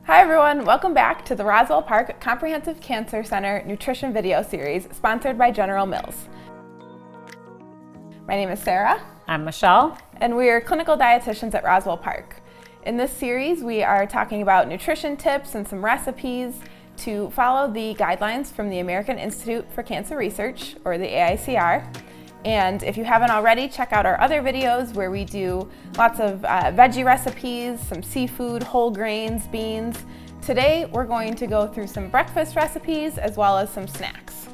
Hi everyone, welcome back to the Roswell Park Comprehensive Cancer Center Nutrition Video Series sponsored by General Mills. My name is Sarah. I'm Michelle. And we are clinical dietitians at Roswell Park. In this series, we are talking about nutrition tips and some recipes to follow the guidelines from the American Institute for Cancer Research, or the AICR. And if you haven't already, check out our other videos where we do lots of veggie recipes, some seafood, whole grains, beans. Today, we're going to go through some breakfast recipes as well as some snacks.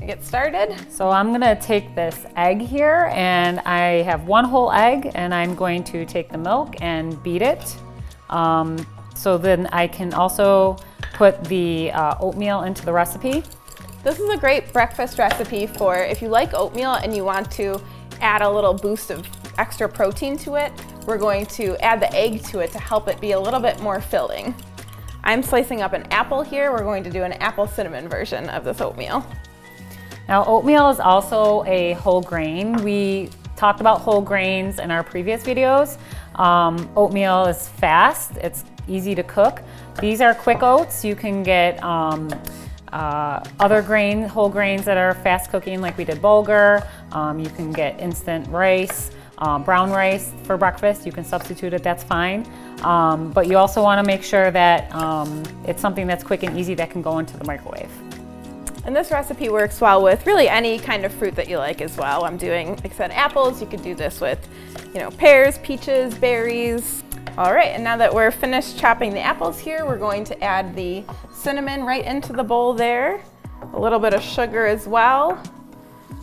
To get started. So I'm gonna take this egg here, and I have one whole egg, and I'm going to take the milk and beat it. So then I can also put the oatmeal into the recipe. This is a great breakfast recipe for if you like oatmeal and you want to add a little boost of extra protein to it. We're going to add the egg to it to help it be a little bit more filling. I'm slicing up an apple here. We're going to do an apple cinnamon version of this oatmeal. Now, oatmeal is also a whole grain. We talked about whole grains in our previous videos. Oatmeal is fast, it's easy to cook. These are quick oats. You can get other whole grains that are fast cooking, like we did bulgur. You can get instant rice, brown rice for breakfast. You can substitute it, that's fine. But you also want to make sure that it's something that's quick and easy that can go into the microwave. And this recipe works well with really any kind of fruit that you like as well. I'm doing, like I said, apples. You could do this with, pears, peaches, berries. All right, and now that we're finished chopping the apples here, we're going to add the cinnamon right into the bowl there. A little bit of sugar as well.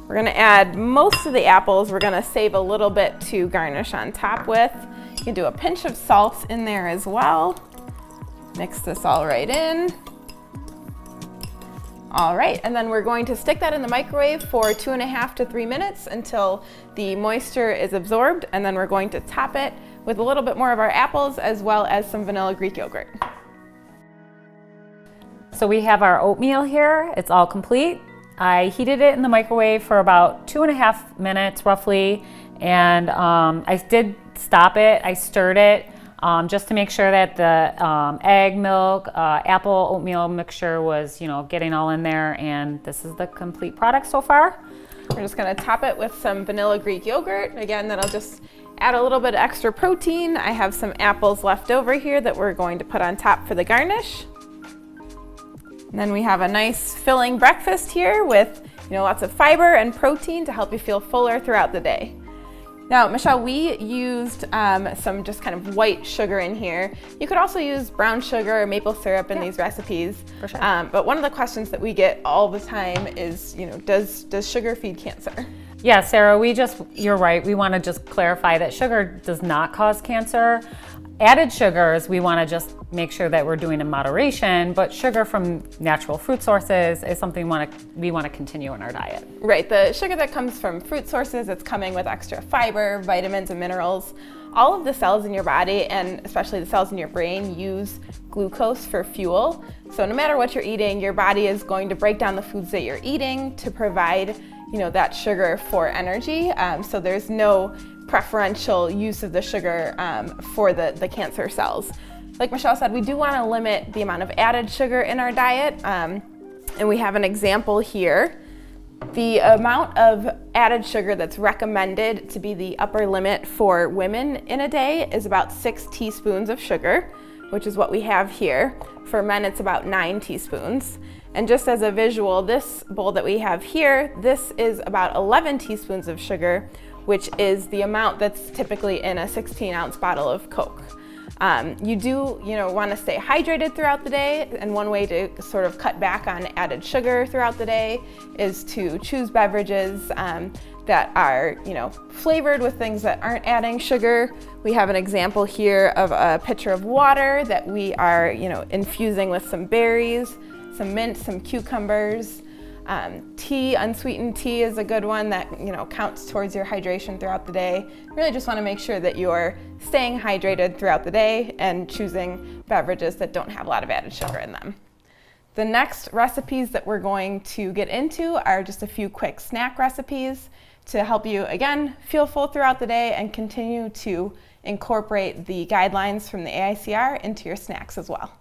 We're gonna add most of the apples. We're gonna save a little bit to garnish on top with. You can do a pinch of salt in there as well. Mix this all right in. All right, and then we're going to stick that in the microwave for 2.5 to 3 minutes until the moisture is absorbed, and then we're going to top it with a little bit more of our apples as well as some vanilla Greek yogurt. So we have our oatmeal here, it's all complete. I heated it in the microwave for about 2.5 minutes roughly, and I did stop it, I stirred it just to make sure that the egg, milk, apple, oatmeal mixture was getting all in there, and this is the complete product so far. We're just gonna top it with some vanilla Greek yogurt. Again, that'll just add a little bit of extra protein. I have some apples left over here that we're going to put on top for the garnish. And then we have a nice filling breakfast here with lots of fiber and protein to help you feel fuller throughout the day. Now, Michelle, we used some just kind of white sugar in here. You could also use brown sugar or maple syrup in these recipes. For sure. But one of the questions that we get all the time is, does sugar feed cancer? Yeah, Sarah, you're right. We want to just clarify that sugar does not cause cancer. Added sugars, we want to just make sure that we're doing in moderation, but sugar from natural fruit sources is something we want to continue in our diet. Right, the sugar that comes from fruit sources, it's coming with extra fiber, vitamins, and minerals. All of the cells in your body, and especially the cells in your brain, use glucose for fuel. So no matter what you're eating, your body is going to break down the foods that you're eating to provide that sugar for energy. So there's no preferential use of the sugar for the cancer cells. Like Michelle said, we do want to limit the amount of added sugar in our diet, and we have an example here. The amount of added sugar that's recommended to be the upper limit for women in a day is about 6 teaspoons of sugar, which is what we have here. For men, it's about 9 teaspoons. And just as a visual, this bowl that we have here, this is about 11 teaspoons of sugar, which is the amount that's typically in a 16-ounce bottle of Coke. You do, want to stay hydrated throughout the day, and one way to sort of cut back on added sugar throughout the day is to choose beverages that are, flavored with things that aren't adding sugar. We have an example here of a pitcher of water that we are, infusing with some berries, some mint, some cucumbers. Tea, unsweetened tea is a good one that counts towards your hydration throughout the day. Really just want to make sure that you're staying hydrated throughout the day and choosing beverages that don't have a lot of added sugar in them. The next recipes that we're going to get into are just a few quick snack recipes to help you, again, feel full throughout the day and continue to incorporate the guidelines from the AICR into your snacks as well.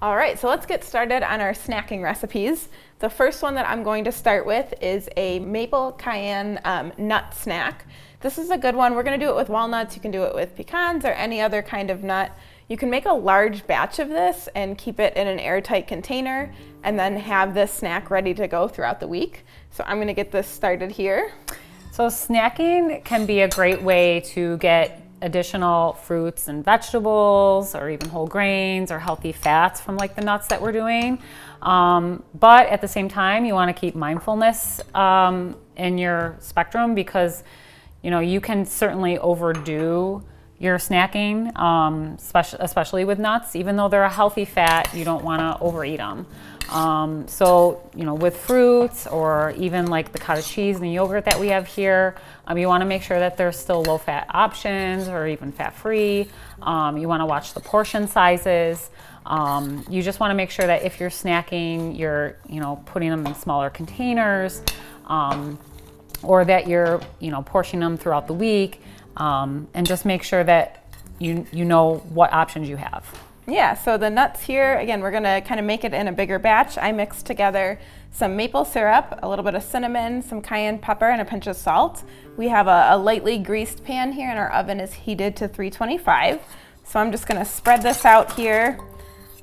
All right, so let's get started on our snacking recipes. The first one that I'm going to start with is a Maple Cayenne nut snack. This is a good one. We're going to do it with walnuts. You can do it with pecans or any other kind of nut. You can make a large batch of this and keep it in an airtight container and then have this snack ready to go throughout the week. So I'm going to get this started here. So snacking can be a great way to get additional fruits and vegetables or even whole grains or healthy fats from like the nuts that we're doing. But at the same time, you want to keep mindfulness in your spectrum because you can certainly overdo your snacking, especially with nuts. Even though they're a healthy fat, you don't want to overeat them. So with fruits or even like the cottage cheese and the yogurt that we have here, you want to make sure that there's still low-fat options or even fat-free. You want to watch the portion sizes. You just want to make sure that if you're snacking, you're putting them in smaller containers, or that you're portioning them throughout the week, and just make sure that you know what options you have. Yeah, so the nuts here, again, we're gonna kind of make it in a bigger batch. I mixed together some maple syrup, a little bit of cinnamon, some cayenne pepper, and a pinch of salt. We have a lightly greased pan here and our oven is heated to 325. So I'm just gonna spread this out here.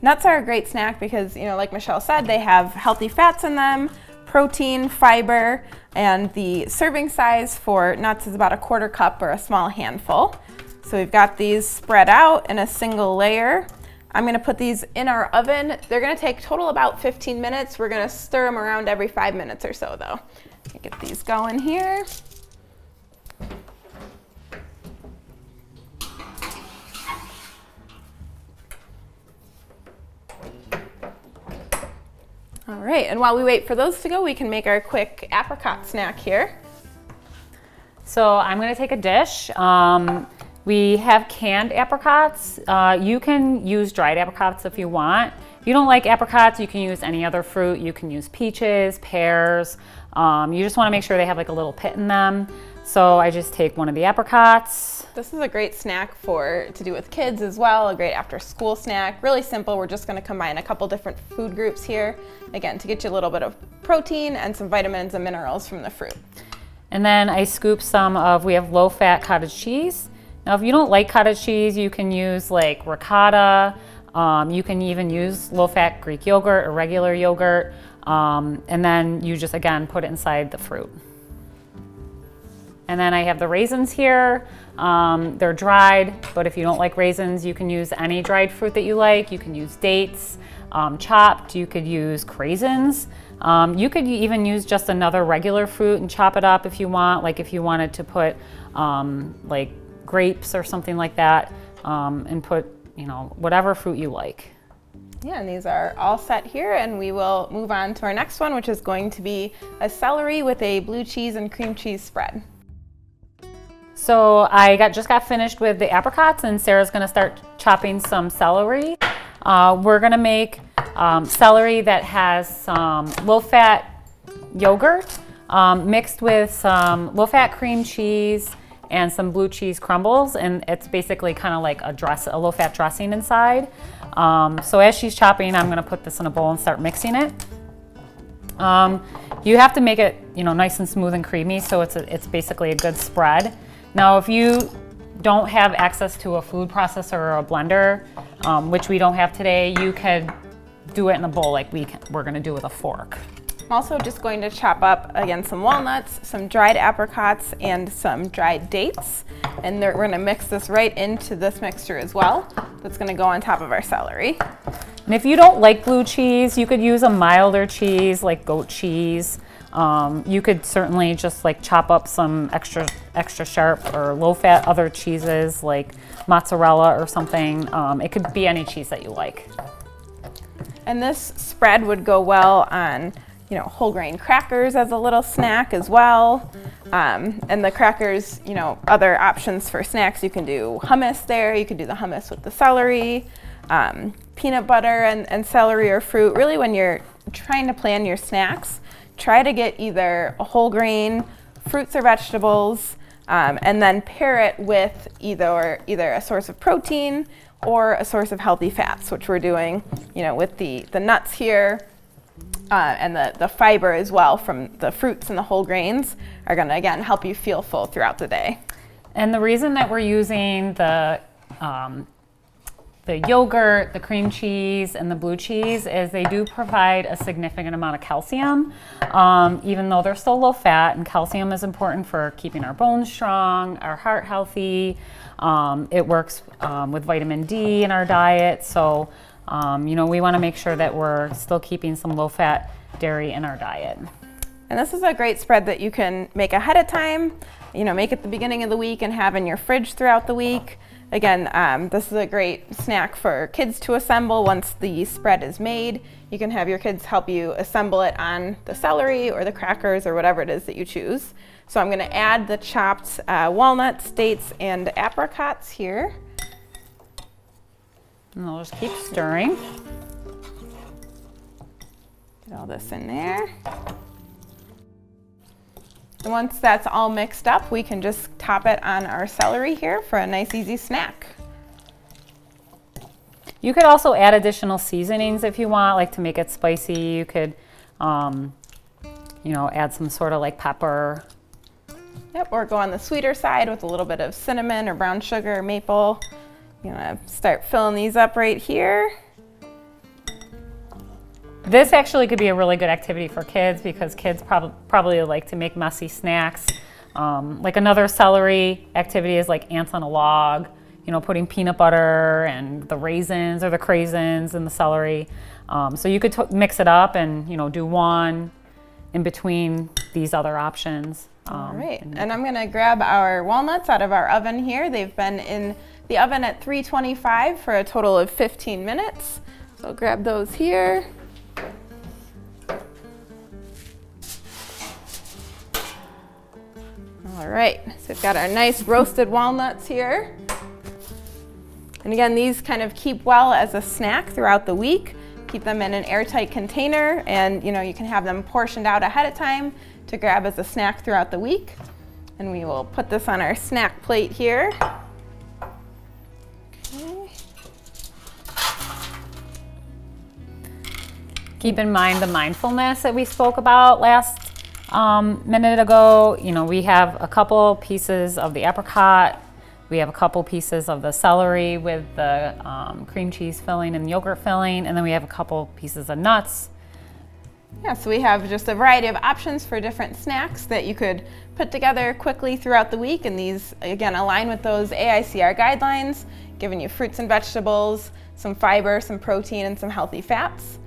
Nuts are a great snack because, like Michelle said, they have healthy fats in them, protein, fiber, and the serving size for nuts is about a 1/4 cup or a small handful. So we've got these spread out in a single layer. I'm gonna put these in our oven. They're gonna take total about 15 minutes. We're gonna stir them around every 5 minutes or so though. Get these going here. All right, and while we wait for those to go, we can make our quick apricot snack here. So I'm gonna take a dish. We have canned apricots. You can use dried apricots if you want. If you don't like apricots, you can use any other fruit. You can use peaches, pears. You just wanna make sure they have like a little pit in them. So I just take one of the apricots. This is a great snack to do with kids as well, a great after school snack. Really simple, we're just gonna combine a couple different food groups here, again, to get you a little bit of protein and some vitamins and minerals from the fruit. And then I scoop we have low-fat cottage cheese. Now, if you don't like cottage cheese, you can use like ricotta. You can even use low-fat Greek yogurt or regular yogurt. And then you just, again, put it inside the fruit. And then I have the raisins here. They're dried, but if you don't like raisins, you can use any dried fruit that you like. You can use dates, chopped. You could use craisins. You could even use just another regular fruit and chop it up if you want. Like if you wanted to put like grapes or something like that, and put whatever fruit you like. Yeah, and these are all set here, and we will move on to our next one, which is going to be a celery with a blue cheese and cream cheese spread. So I just got finished with the apricots, and Sarah's gonna start chopping some celery. We're gonna make celery that has some low-fat yogurt mixed with some low-fat cream cheese and some blue cheese crumbles, and it's basically kind of like a low-fat dressing inside. So as she's chopping, I'm gonna put this in a bowl and start mixing it. You have to make it, nice and smooth and creamy, so it's basically a good spread. Now, if you don't have access to a food processor or a blender, which we don't have today, you could do it in a bowl like we're gonna do with a fork. I'm also just going to chop up, again, some walnuts, some dried apricots, and some dried dates. And we're gonna mix this right into this mixture as well. That's gonna go on top of our celery. And if you don't like blue cheese, you could use a milder cheese like goat cheese. You could certainly just like chop up some extra sharp or low-fat other cheeses like mozzarella or something. It could be any cheese that you like. And this spread would go well on whole grain crackers as a little snack as well. And the crackers, other options for snacks, you can do hummus there. You could do the hummus with the celery, peanut butter and celery or fruit. Really, when you're trying to plan your snacks, try to get either a whole grain, fruits or vegetables, and then pair it with either a source of protein or a source of healthy fats, which we're doing, with the nuts here, and the fiber as well from the fruits and the whole grains are going to, again, help you feel full throughout the day. And the reason that we're using the yogurt, the cream cheese, and the blue cheese is they do provide a significant amount of calcium, even though they're still low fat, and calcium is important for keeping our bones strong, our heart healthy. It works with vitamin D in our diet, so we want to make sure that we're still keeping some low fat dairy in our diet. And this is a great spread that you can make ahead of time, make at the beginning of the week and have in your fridge throughout the week. Again, this is a great snack for kids to assemble once the spread is made. You can have your kids help you assemble it on the celery or the crackers or whatever it is that you choose. So I'm going to add the chopped walnuts, dates, and apricots here. And I'll just keep stirring. Get all this in there. And once that's all mixed up, we can just top it on our celery here for a nice easy snack. You could also add additional seasonings if you want, like to make it spicy. You could, add some sort of like pepper. Yep, or go on the sweeter side with a little bit of cinnamon or brown sugar or maple. You want to start filling these up right here. This actually could be a really good activity for kids because kids probably like to make messy snacks. Like another celery activity is like ants on a log, putting peanut butter and the raisins or the craisins in the celery. So you could mix it up and, do one in between these other options. All right, and I'm gonna grab our walnuts out of our oven here. They've been in the oven at 325 for a total of 15 minutes. So I'll grab those here. All right, so we've got our nice roasted walnuts here. And again, these kind of keep well as a snack throughout the week. Keep them in an airtight container, and you can have them portioned out ahead of time to grab as a snack throughout the week. And we will put this on our snack plate here. Okay. Keep in mind the mindfulness that we spoke about last minute ago. We have a couple pieces of the apricot, we have a couple pieces of the celery with the cream cheese filling and yogurt filling, and then we have a couple pieces of nuts. Yeah, so we have just a variety of options for different snacks that you could put together quickly throughout the week, and these again align with those AICR guidelines, giving you fruits and vegetables, some fiber, some protein, and some healthy fats.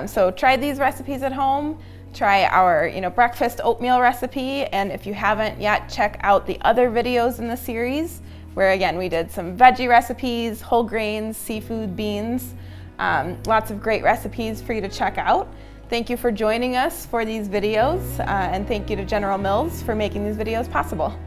So try these recipes at home. Try our breakfast oatmeal recipe, and if you haven't yet, check out the other videos in the series where again we did some veggie recipes, whole grains, seafood, beans, lots of great recipes for you to check out. Thank you for joining us for these videos, and thank you to General Mills for making these videos possible.